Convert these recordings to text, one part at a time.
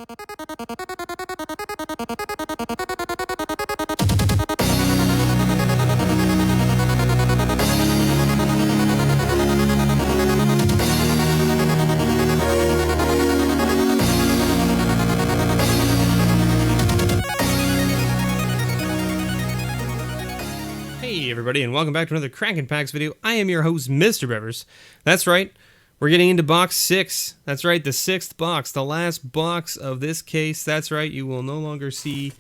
Hey everybody, and welcome back to another Kraken Packs video. I am your host, MrBevers. That's right, we're getting into box 6. That's right, the 6th box, the last box of this case. That's right, you will no longer see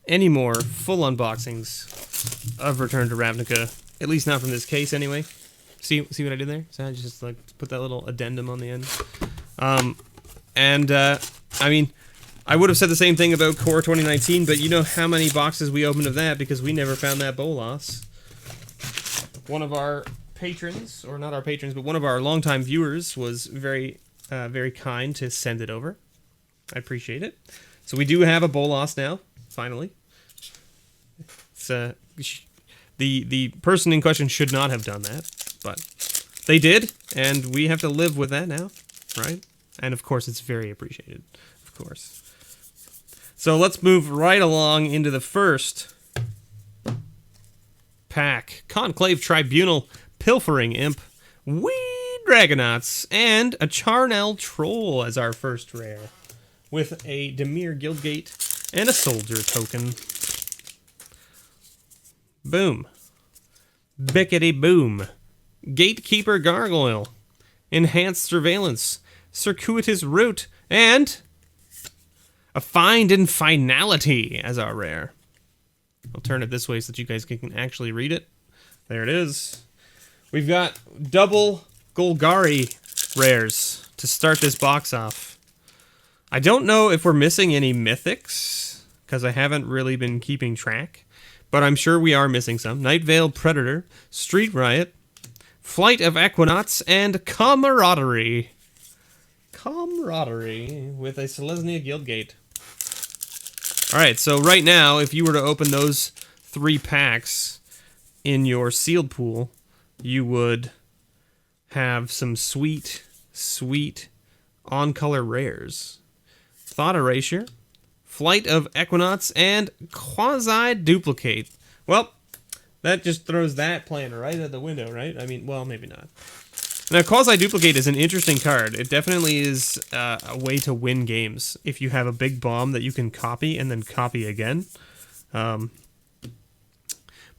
any more full unboxings of Return to Ravnica. At least not from this case, anyway. See what I did there? So I just like put that little addendum on the end. I mean, I would have said the same thing about Core 2019, but you know how many boxes we opened of that because we never found that Bolas. One of our patrons, or not our patrons, but one of our longtime viewers was very kind to send it over. I appreciate it. So we do have a Bolas now, finally. It's, the person in question should not have done that, but they did, and we have to live with that now, right? And of course, it's very appreciated, of course. So let's move right along into the first pack. Conclave Tribunal, Pilfering Imp, Wee Dragonauts, and a Charnel Troll as our first rare, with a Dimir Guildgate and a Soldier token. Boom. Bickety boom. Gatekeeper Gargoyle, Enhanced Surveillance, Circuitous Route, and a Find and Finality as our rare. I'll turn it this way so that you guys can actually read it. There it is. We've got double Golgari rares to start this box off. I don't know if we're missing any mythics, because I haven't really been keeping track, but I'm sure we are missing some. Nightveil Predator, Street Riot, Flight of Equinauts, and Camaraderie. Camaraderie with a Selesnya Guildgate. Alright, so right now, if you were to open those 3 packs in your sealed pool, you would have some sweet, sweet on-color rares. Thought Erasure, Flight of Equinauts, and Quasi-Duplicate. Well, that just throws that plan right out the window, right? I mean, well, maybe not. Now, Quasi-Duplicate is an interesting card. It definitely is a way to win games if you have a big bomb that you can copy and then copy again.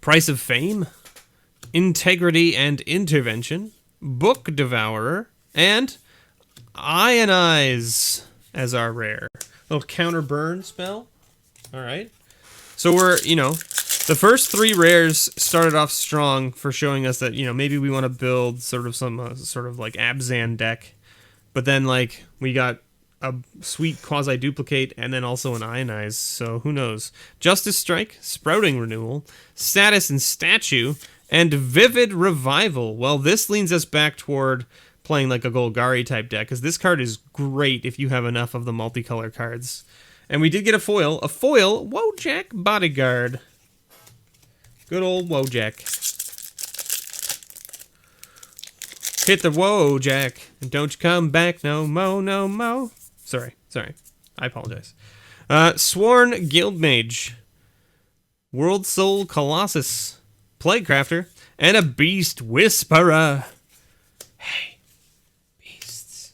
Price of Fame, Integrity and Intervention, Book Devourer, and Ionize as our rare. Little counter burn spell. All right. So we're, the first 3 rares started off strong for showing us that, maybe we want to build sort of some sort of like Abzan deck. But then, like, we got a sweet Quasi-Duplicate and then also an Ionize, so who knows. Justice Strike, Sprouting Renewal, Status and Statue, and Vivid Revival. Well, this leans us back toward playing like a Golgari type deck, because this card is great if you have enough of the multicolor cards. And we did get a foil Wojak Bodyguard. Good old Wojak. Hit the Wojak, and don't you come back no mo, no mo. Sorry. I apologize. Sworn Guildmage, World Soul Colossus, Plaguecrafter, and a Beast Whisperer. Hey, beasts,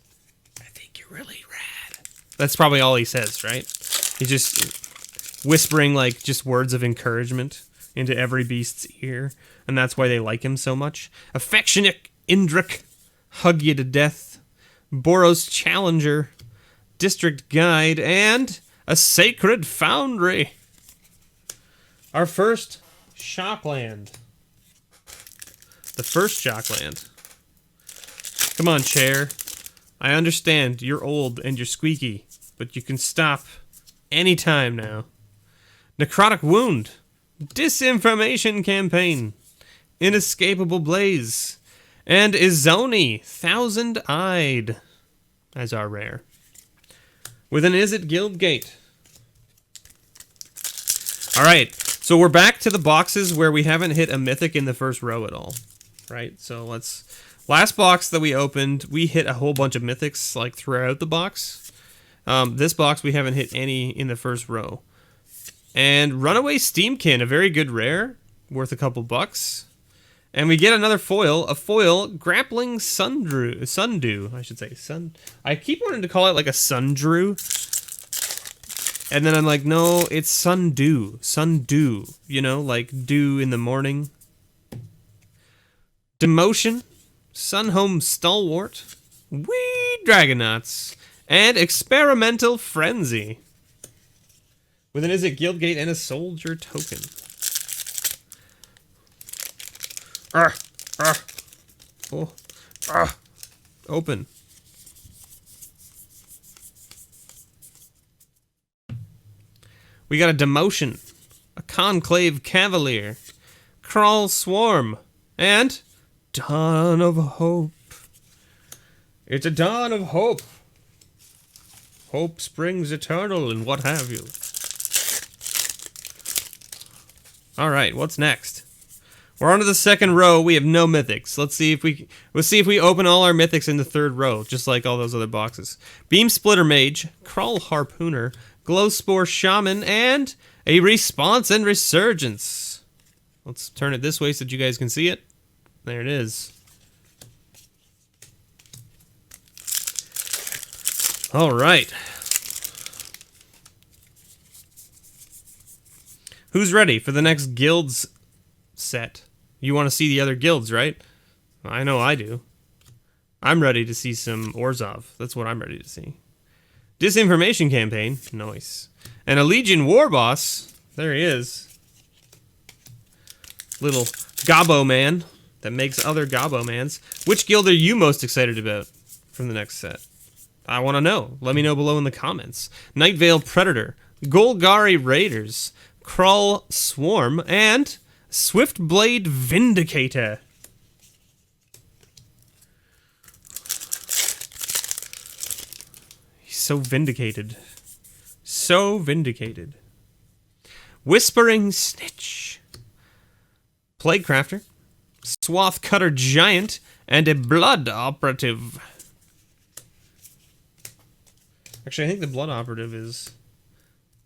I think you're really rad. That's probably all he says, right? He's just whispering, like, just words of encouragement into every beast's ear, and that's why they like him so much. Affectionate Indrik, Hug You to Death, Boros Challenger, District Guide, and a Sacred Foundry. Our first Shockland. The first Shockland. Come on, chair. I understand you're old and you're squeaky, but you can stop anytime now. Necrotic Wound, Disinformation Campaign, Inescapable Blaze, and Izoni, Thousand-Eyed as our rare. With an Izzet Guildgate. Alright, so we're back to the boxes where we haven't hit a mythic in the first row at all. Right, so let's... Last box that we opened, we hit a whole bunch of mythics like throughout the box. This box we haven't hit any in the first row. And Runaway Steamkin, a very good rare, worth a couple bucks. And we get another foil, a foil Grappling Sundew, I should say. I keep wanting to call it like a Sundrew. And then I'm like, no, it's Sundew, you know, like dew in the morning. Demotion, Sunhome Stalwart, Wee Dragonauts, and Experimental Frenzy. With an Izzet Guildgate and a Soldier token. Open. We got a Demotion, a Conclave Cavalier, Crawl Swarm, and Dawn of Hope. It's a Dawn of Hope. Hope springs eternal and what have you. Alright, what's next? We're on to the second row. We have no mythics. Let's see if we open all our mythics in the third row, just like all those other boxes. Beam Splitter Mage, Crawl Harpooner, Glowspore Shaman, and a Response and Resurgence. Let's turn it this way so that you guys can see it. There it is. All right. Who's ready for the next guilds set? You want to see the other guilds, right? I know I do. I'm ready to see some Orzhov. That's what I'm ready to see. Disinformation Campaign. Nice. And a Legion War Boss. There he is. Little Gobbo Man that makes other Gobbo Mans. Which guild are you most excited about from the next set? I want to know. Let me know below in the comments. Nightveil Predator, Golgari Raiders, Crawl Swarm, and Swiftblade Vindicator. He's so vindicated. So vindicated. Whispering Snitch, Plaguecrafter, Swath Cutter Giant, and a Blood Operative. Actually, I think the Blood Operative is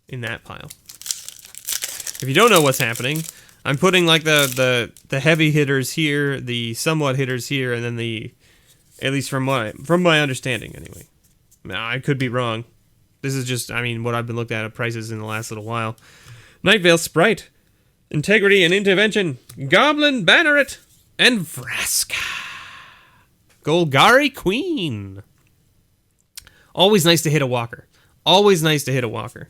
in that pile. If you don't know what's happening, I'm putting like the heavy hitters here, the somewhat hitters here, and then the, at least from my understanding anyway. Now, I could be wrong. This is just, I mean, what I've been looking at prices in the last little while. Nightveil Sprite, Integrity and Intervention, Goblin Banneret, and Vraska. Golgari Queen. Always nice to hit a walker. Always nice to hit a walker.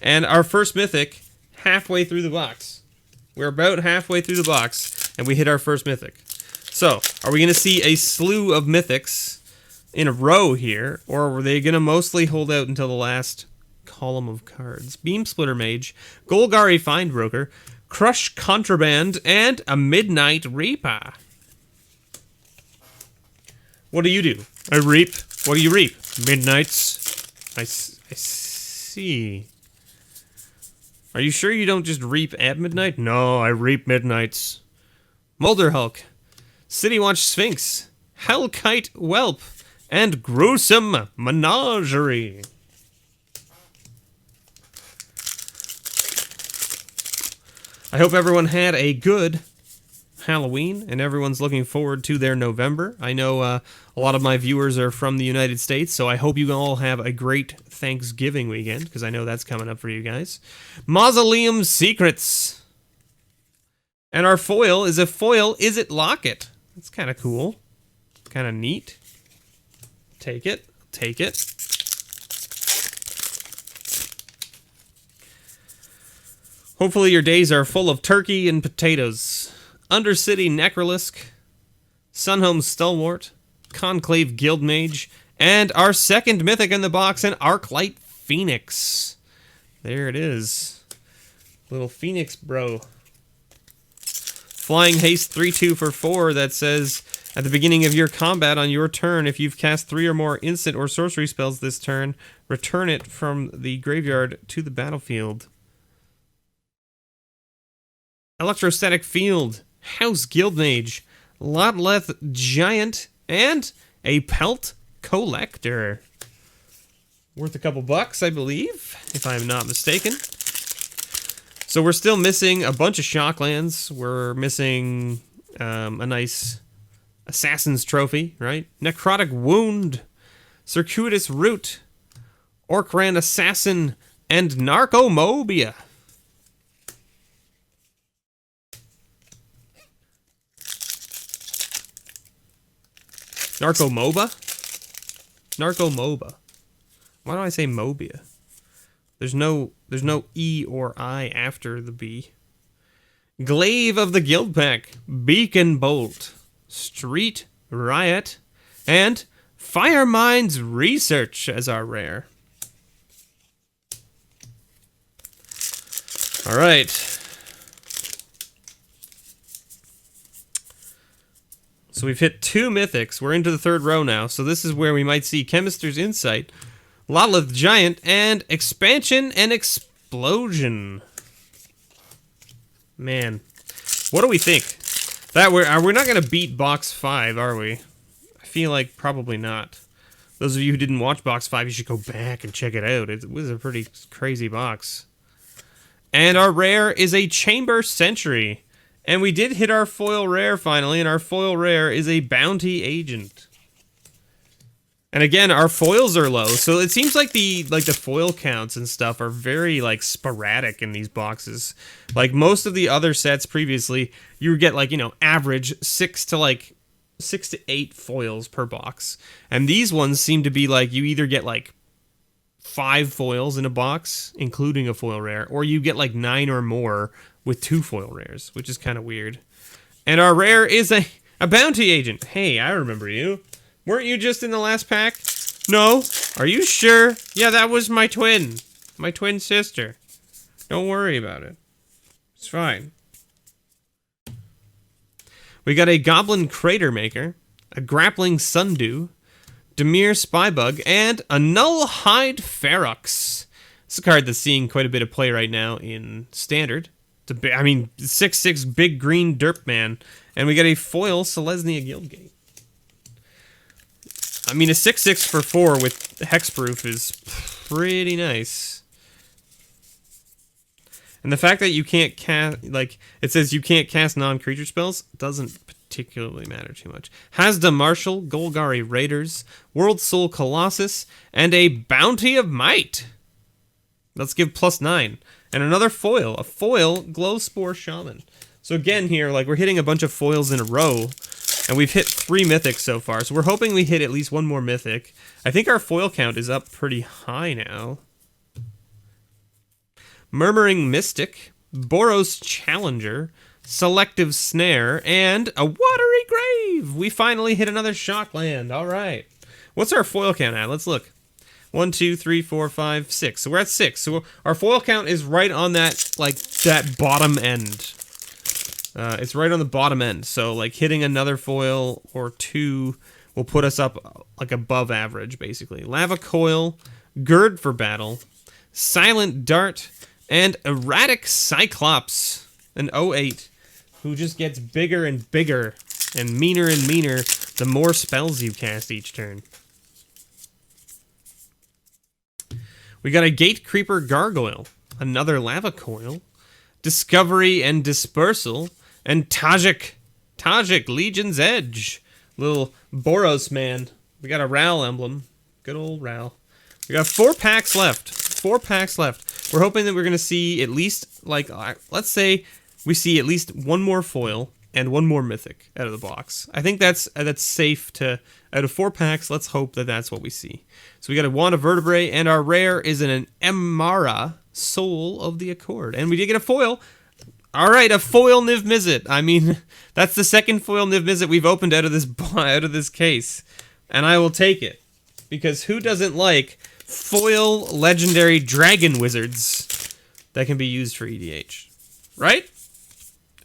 And our first mythic, halfway through the box. We're about halfway through the box, and we hit our first mythic. So, are we going to see a slew of mythics in a row here, or are they going to mostly hold out until the last column of cards? Beam Splitter Mage, Golgari Findbroker, Crush Contraband, and a Midnight Reaper. What do you do? I reap. What do you reap? Midnights. I see. Are you sure you don't just reap at midnight? No, I reap midnights. Molder Hulk, City Watch Sphinx, Hellkite Whelp, and Gruesome Menagerie. I hope everyone had a good Halloween, and everyone's looking forward to their November. I know a lot of my viewers are from the United States, so I hope you all have a great Thanksgiving weekend, because I know that's coming up for you guys. Mausoleum Secrets. And our foil is a foil Izzet Locket. That's kind of cool. Kind of neat. Take it. Take it. Hopefully your days are full of turkey and potatoes. Undercity Necrolisk, Sunhome Stalwart, Conclave Guildmage, and our second mythic in the box, an Arclight Phoenix. There it is. Little Phoenix bro. Flying Haste 3/2 for 4 that says, at the beginning of your combat on your turn, if you've cast 3 or more instant or sorcery spells this turn, return it from the graveyard to the battlefield. Electrostatic Field, House Guildmage, Lotleth Giant, and a Pelt Collector. Worth a couple bucks, I believe, if I'm not mistaken. So we're still missing a bunch of Shocklands. We're missing a nice Assassin's Trophy, right? Necrotic Wound, Circuitous Root, Orcran Assassin, and Narcomobia. Narcomoba? Narcomoba. Why do I say Mobia? There's no E or I after the B. Glaive of the Guild Pack, Beacon Bolt, Street Riot, and Firemind's Research as our rare. All right. So we've hit 2 mythics. We're into the 3rd row now. So this is where we might see Chemister's Insight, Lotleth Giant, and Expansion and Explosion. Man, what do we think? That we're not going to beat box 5, are we? I feel like probably not. Those of you who didn't watch box 5, you should go back and check it out. It was a pretty crazy box. And our rare is a Chamber Sentry. And we did hit our foil rare finally, and our foil rare is a Bounty Agent. And again, our foils are low, so it seems like the foil counts and stuff are very like sporadic in these boxes. Like most of the other sets previously, you would get like, you know, average 6 to 8 foils per box. And these ones seem to be like you either get like 5 foils in a box, including a foil rare, or you get like 9 or more with 2 foil rares, which is kind of weird. And our rare is a Bounty Agent. Hey, I remember you. Weren't you just in the last pack? No? Are you sure? Yeah, that was my twin. My twin sister. Don't worry about it. It's fine. We got a Goblin Crater Maker, a Grappling Sundew, Dimir Spybug, and a Nullhide Ferox. It's a card that's seeing quite a bit of play right now in Standard. I mean, 6/6 big green derp man. And we got a foil Selesnya Guildgate. I mean, a 6/6 for 4 with hexproof is pretty nice. And the fact that you can't cast, like, it says you can't cast non-creature spells doesn't particularly matter too much. Hazda Marshal, Golgari Raiders, World Soul Colossus, and a Bounty of Might. Let's give +9. And another foil, a foil Glowspore Shaman. So again here, like, we're hitting a bunch of foils in a row, and we've hit 3 mythics so far, so we're hoping we hit at least 1 more mythic. I think our foil count is up pretty high now. Murmuring Mystic, Boros Challenger, Selective Snare, and a Watery Grave! We finally hit another Shockland, alright. What's our foil count at? Let's look. 1, 2, 3, 4, 5, 6. So we're at 6. So our foil count is right on that, like, that bottom end. It's right on the bottom end. So, like, hitting another foil or 2 will put us up, like, above average, basically. Lava Coil, Gird for Battle, Silent Dart, and Erratic Cyclops, an 08, who just gets bigger and bigger and meaner the more spells you cast each turn. We got a Gate Creeper Gargoyle, another Lava Coil, Discovery and Dispersal, and Tajik Legion's Edge. Little Boros man. We got a Ral emblem. Good old Ral. We got 4 packs left. 4 packs left. We're hoping that we're going to see at least, like, let's say we see at least 1 more foil and 1 more mythic out of the box. I think that's safe to, out of 4 packs, let's hope that that's what we see. So we got a Wand of Vertebrae, and our rare is an Emara, Soul of the Accord. And we did get a foil. All right, a foil Niv Mizzet. I mean, that's the second foil Niv Mizzet we've opened out of this case. And I will take it. Because who doesn't like foil legendary dragon wizards that can be used for EDH? Right?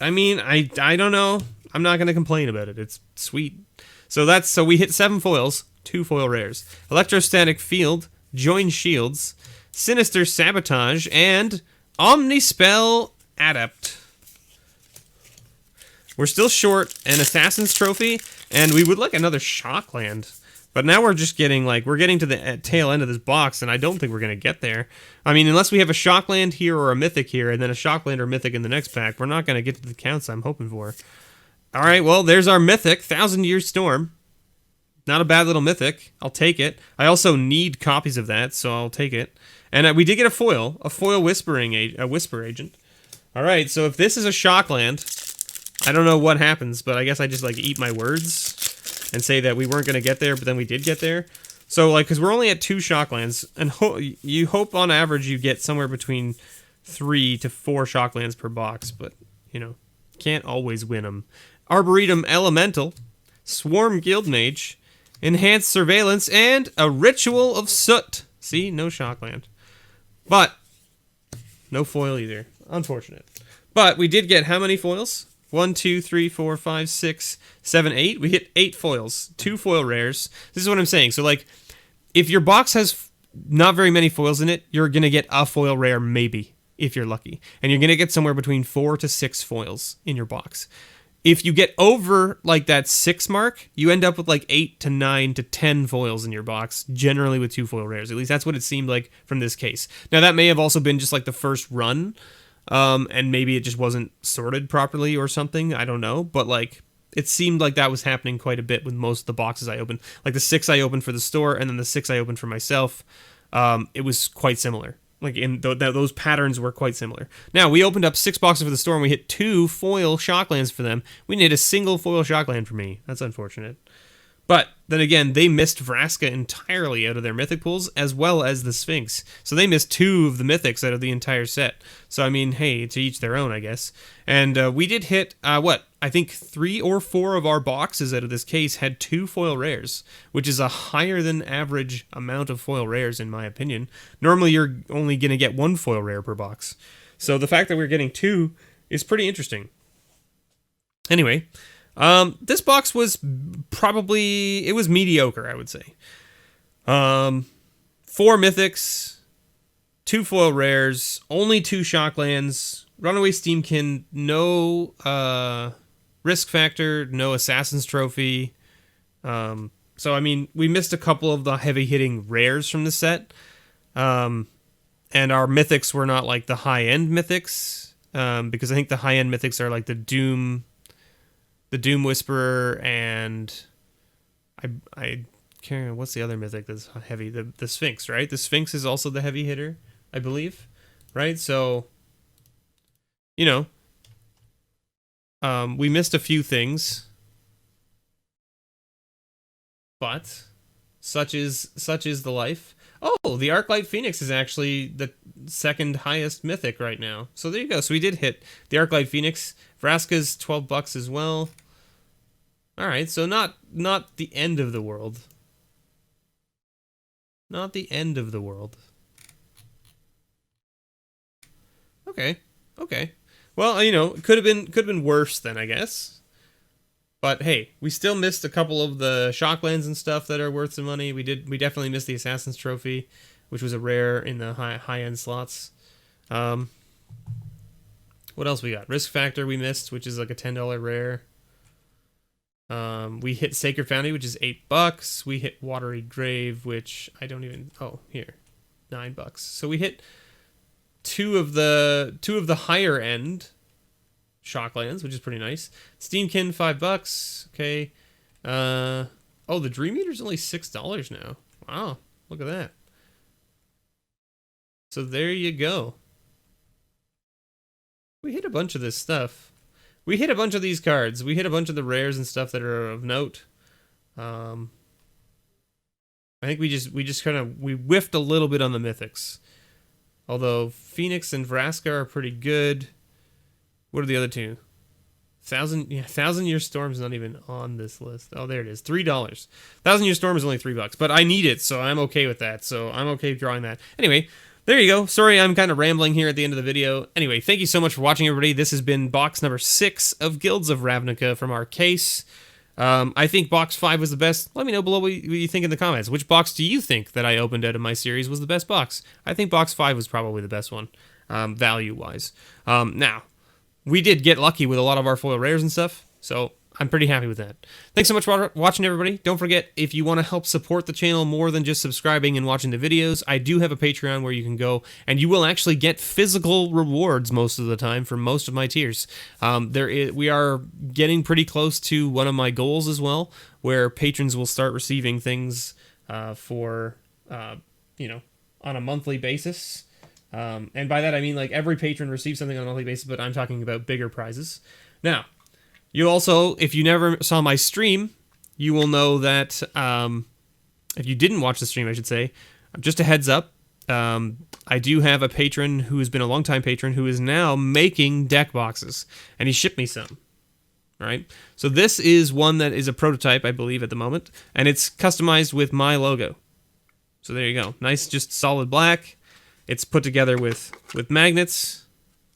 I mean, I don't know. I'm not going to complain about it. It's sweet. So we hit 7 foils, 2 foil rares. Electrostatic Field, Join Shields, Sinister Sabotage, and Omnispell Adept. We're still short an Assassin's Trophy, and we would like another Shockland. But now we're just getting, like, we're getting to the tail end of this box, and I don't think we're going to get there. I mean, unless we have a Shockland here or a Mythic here, and then a Shockland or Mythic in the next pack, we're not going to get to the counts I'm hoping for. All right, well, there's our Mythic, 1,000-Year Storm. Not a bad little Mythic. I'll take it. I also need copies of that, so I'll take it. And we did get a foil Whisper Agent. All right, so if this is a Shockland, I don't know what happens, but I guess I just, like, eat my words and say that we weren't going to get there, but then we did get there. So, like, because we're only at 2 Shocklands, and you hope on average you get somewhere between 3 to 4 Shocklands per box, but, you know, can't always win them. Arboretum Elemental, Swarm Guildmage, Enhanced Surveillance, and a Ritual of Soot. See, no Shockland. But, no foil either. Unfortunate. But we did get how many foils? 1, 2, 3, 4, 5, 6, 7, 8. We hit 8 foils. 2 foil rares. This is what I'm saying. So, like, if your box has not very many foils in it, you're going to get a foil rare maybe, if you're lucky. And you're going to get somewhere between 4 to 6 foils in your box. If you get over, like, that 6 mark, you end up with, like, 8 to 9 to 10 foils in your box, generally with 2 foil rares. At least that's what it seemed like from this case. Now, that may have also been just, like, the first run, and maybe it just wasn't sorted properly or something. I don't know. But, like, it seemed like that was happening quite a bit with most of the boxes I opened. Like, the 6 I opened for the store, and then the 6 I opened for myself, it was quite similar. Like, those patterns were quite similar. Now, we opened up 6 boxes for the store, and we hit 2 foil Shocklands for them. We need a single foil Shockland for me. That's unfortunate. But, then again, they missed Vraska entirely out of their Mythic pools, as well as the Sphinx. So they missed 2 of the Mythics out of the entire set. So, I mean, hey, to each their own, I guess. And we did hit, I think 3 or 4 of our boxes out of this case had 2 foil rares, which is a higher than average amount of foil rares, in my opinion. Normally, you're only going to get 1 foil rare per box. So the fact that we're getting 2 is pretty interesting. Anyway, this box was probably, it was mediocre, I would say. 4 Mythics, 2 foil rares, only 2 Shocklands, Runaway Steamkin, no Risk Factor, no Assassin's Trophy. So, I mean, we missed a couple of the heavy-hitting rares from the set. And our Mythics were not, like, the high-end Mythics, because I think the high-end Mythics are, like, the Doom Whisperer, and I can't remember, what's the other Mythic that's heavy? The Sphinx, right? The Sphinx is also the heavy hitter, I believe, right? So, you know, we missed a few things, but such is the life. Oh, the Arclight Phoenix is actually the second highest Mythic right now. So there you go. So we did hit the Arclight Phoenix. Vraska's $12 as well. All right, so not the end of the world. Not the end of the world. Okay. Well, you know, it could have been worse then, I guess. But hey, we still missed a couple of the Shocklands and stuff that are worth some money. We definitely missed the Assassin's Trophy, which was a rare in the high-end slots. What else we got? Risk Factor we missed, which is like a $10 rare. We hit Sacred Foundry, which is $8. We hit Watery Grave, which I don't even... Oh, here. $9. So we hit two of the higher end Shocklands, which is pretty nice. Steamkin, $5. Okay. Oh, the Dream Eater's only $6 now. Wow. Look at that. So there you go. We hit a bunch of this stuff. We hit a bunch of these cards. We hit a bunch of the rares and stuff that are of note. I think we just kind of whiffed a little bit on the Mythics. Although Phoenix and Vraska are pretty good. What are the other two? 1,000-Year Storm's not even on this list. Oh, there it is. $3. 1,000-Year Storm is only $3, but I need it, so I'm okay with that. So I'm okay drawing that. Anyway, there you go. Sorry, I'm kind of rambling here at the end of the video. Anyway, thank you so much for watching, everybody. This has been box number 6 of Guilds of Ravnica from our case. I think box 5 was the best. Let me know below what you think in the comments. Which box do you think that I opened out of my series was the best box? I think box 5 was probably the best one, value-wise. Now, we did get lucky with a lot of our foil rares and stuff, so I'm pretty happy with that. Thanks so much for watching, everybody. Don't forget, if you want to help support the channel more than just subscribing and watching the videos, I do have a Patreon where you can go, and you will actually get physical rewards most of the time for most of my tiers. We are getting pretty close to one of my goals as well, where patrons will start receiving things on a monthly basis. And by that I mean like every patron receives something on a monthly basis, but I'm talking about bigger prizes. Now, you also, if you never saw my stream, you will know that, if you didn't watch the stream, I should say, just a heads up, I do have a patron who has been a long-time patron who is now making deck boxes, and he shipped me some. Right? So this is one that is a prototype, I believe, at the moment, and it's customized with my logo. So there you go. Nice, just solid black. It's put together with magnets.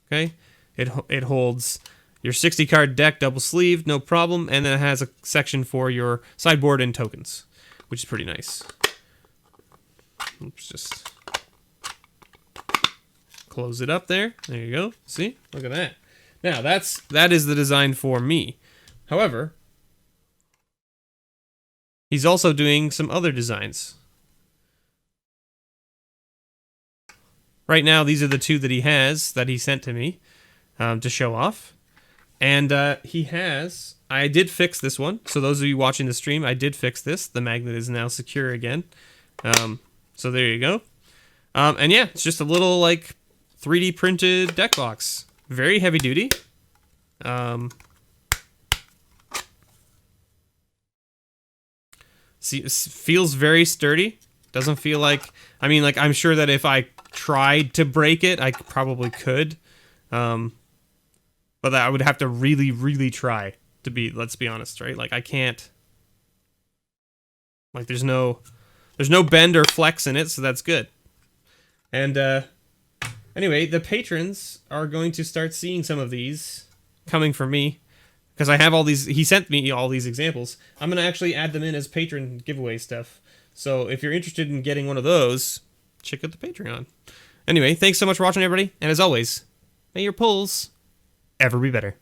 Okay? It holds your 60-card deck double-sleeved, no problem, and then it has a section for your sideboard and tokens, which is pretty nice. Oops, just close it up there. There you go. See? Look at that. Now, that is the design for me. However, he's also doing some other designs. Right now, these are the two that he sent to me to show off. And I did fix this one. So those of you watching the stream, I did fix this. The magnet is now secure again. So there you go. And yeah, it's just a little like 3D printed deck box. Very heavy duty. See, it feels very sturdy. Doesn't feel like, I mean, like, I'm sure that if I tried to break it, I probably could. But I would have to really, really try to be, let's be honest, right? Like, I can't, like, there's no bend or flex in it, so that's good. And, anyway, the patrons are going to start seeing some of these coming from me, because I have all these, he sent me all these examples. I'm going to actually add them in as patron giveaway stuff. So if you're interested in getting one of those, check out the Patreon. Anyway, thanks so much for watching, everybody, and as always, may your pulls ever be better.